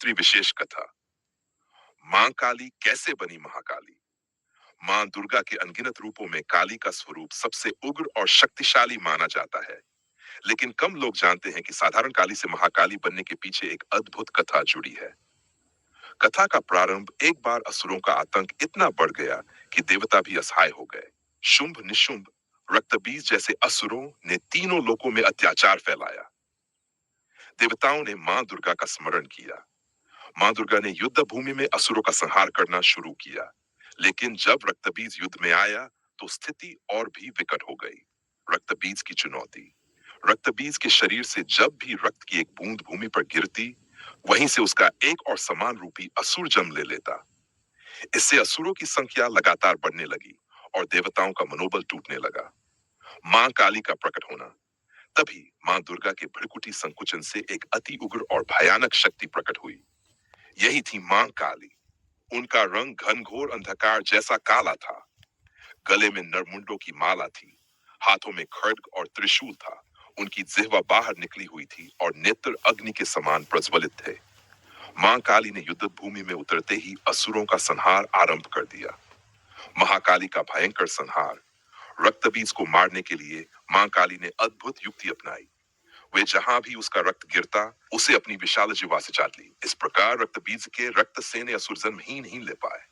नवरात्रि विशेष कथा। मां काली कैसे बनी महाकाली। मां दुर्गा के अनगिनत रूपों में काली का स्वरूप सबसे उग्र और शक्तिशाली माना जाता है। लेकिन कम लोग जानते हैं कि साधारण काली से महाकाली बनने के पीछे एक अद्भुत कथा जुड़ी है। कथा का प्रारंभ एक बार असुरों का आतंक इतना बढ़ गया कि देवता भी असहाय हो गए। शुंभ निशुंभ रक्तबीज जैसे असुरों ने तीनों लोकों में अत्याचार फैलाया। देवताओं ने मां दुर्गा का स्मरण किया। मां दुर्गा ने युद्ध भूमि में असुरों का संहार करना शुरू किया। लेकिन जब रक्तबीज युद्ध में आया तो स्थिति और भी विकट हो गई। रक्तबीज की चुनौती। रक्तबीज के शरीर से जब भी रक्त की एक बूंद भूमि पर गिरती, वहीं से उसका एक और समान रूपी असुर जन्म ले लेता। इससे असुरों की संख्या लगातार बढ़ने लगी और देवताओं का मनोबल टूटने लगा। मां काली का प्रकट होना। तभी मां दुर्गा के भ्रिकुटी संकुचन से एक अति उग्र और भयानक शक्ति प्रकट हुई। यही थी मां काली। उनका रंग घनघोर अंधकार जैसा काला था। गले में नरमुंडों की माला थी। हाथों में खड्ग और त्रिशूल था। उनकी जिह्वा बाहर निकली हुई थी और नेत्र अग्नि के समान प्रज्वलित थे। मां काली ने युद्ध भूमि में उतरते ही असुरों का संहार आरंभ कर दिया। महाकाली का भयंकर संहार। रक्तबीज को मारने के लिए मां काली ने अद्भुत युक्ति अपनाई। वे जहां भी उसका रक्त गिरता, उसे अपनी विशाल जिह्वा से चाट ली। इस प्रकार रक्तबीज के रक्त से ने असुर जन्म ही नहीं ले पाए।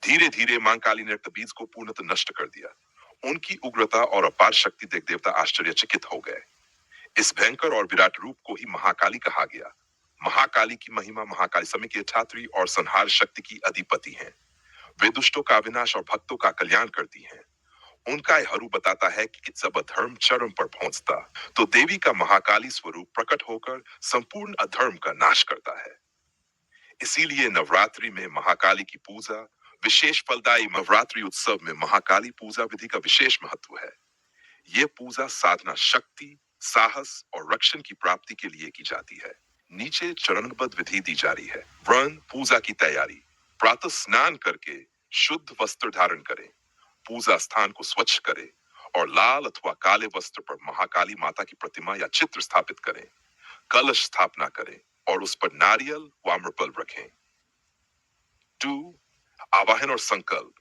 धीरे धीरे मां काली ने रक्तबीज को पूर्णतः नष्ट कर दिया। उनकी उग्रता और अपार शक्ति देख देवता आश्चर्यचकित हो गए। इस भयंकर और विराट रूप को ही महाकाली कहा गया। महाकाली की महिमा महाकाली समय की छात्री और संहार शक्ति की अधिपति हैं। वे दुष्टों का विनाश और भक्तों का कल्याण करती हैं। उनका यह हरू बताता है कि जब अधर्म चरम पर पहुंचता, तो देवी का महाकाली स्वरूप प्रकट होकर संपूर्ण अधर्म का नाश करता है। इसीलिए नवरात्रि में महाकाली की पूजा, विशेष फलदायी नवरात्रि उत्सव में महाकाली पूजा विधि का विशेष महत्व है। यह पूजा साधना शक्ति, साहस और रक्षण की प्राप्ति के लिए की जाती है। नीचे चरणबद्ध विधि दी जा रही है। व्रत पूजा की तैयारी। प्रातः स्नान करके शुद्ध वस्त्र धारण करें। पूजा स्थान को स्वच्छ करें और लाल अथवा काले वस्त्र पर महाकाली माता की प्रतिमा या चित्र स्थापित करें। कलश स्थापना करें और उस पर नारियल व आम्रफल रखें। 2. आवाहन और संकल्प।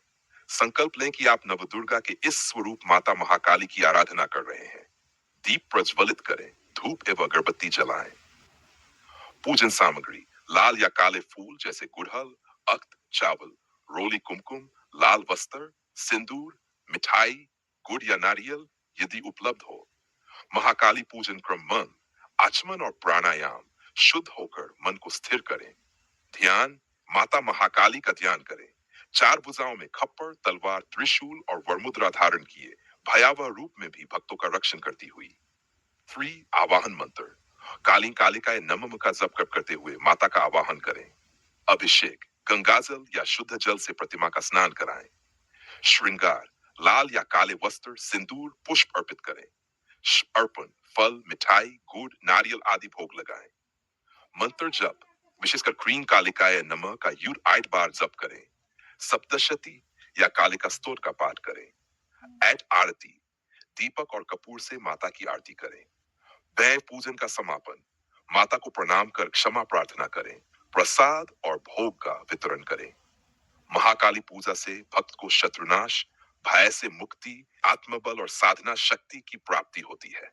संकल्प लें कि आप नवदुर्गा के इस स्वरूप माता महाकाली की आराधना कर रहे हैं। दीप प्रज्वलित करें, धूप एवं अगरबत्ती जलाएं। पूजन सामग्री। लाल या काले फूल जैसे गुड़हल, अक्त, चावल, रोली कुमकुम, लाल वस्त्र, सिंदूर, मिठाई, गुड़ या नारियल यदि उपलब्ध हो। महाकाली पूजन क्रम मन, आचमन और प्राणायाम। शुद्ध होकर मन को स्थिर करें। ध्यान, माता महाकाली का ध्यान करें। चार भुजाओं में खप्पर, तलवार, त्रिशूल और वरमुद्रा धारण किए भयावह रूप में भी भक्तों का रक्षण करती हुई। 3. आवाहन मंत्र। काली कालिकाए नमः का जप करते हुए माता का आवाहन करें। अभिषेक, गंगाजल या शुद्ध जल से प्रतिमा का स्नान कराएं। श्रृंगार, लाल या काले वस्त्र, सिंदूर, पुष्प अर्पित करें। अर्पण, फल, मिठाई, गुड़, नारियल आदि भोग लगाएं। मंत्र जप, विशेषकर क्रीम कालिकाय नमः का युद्ध 8 बार जप करें। सप्तशती या कालिका स्तोत्र का पाठ करें। आरती, दीपक और कपूर से माता की आरती करें। वै पूजन का समापन, माता को प्रणाम कर क्षमा प्रार्थना करें। प्रसाद और भोग का वितरण करें। महाकाली पूजा से भक्त को शत्रुनाश, भय से मुक्ति, आत्मबल और साधना शक्ति की प्राप्ति होती है।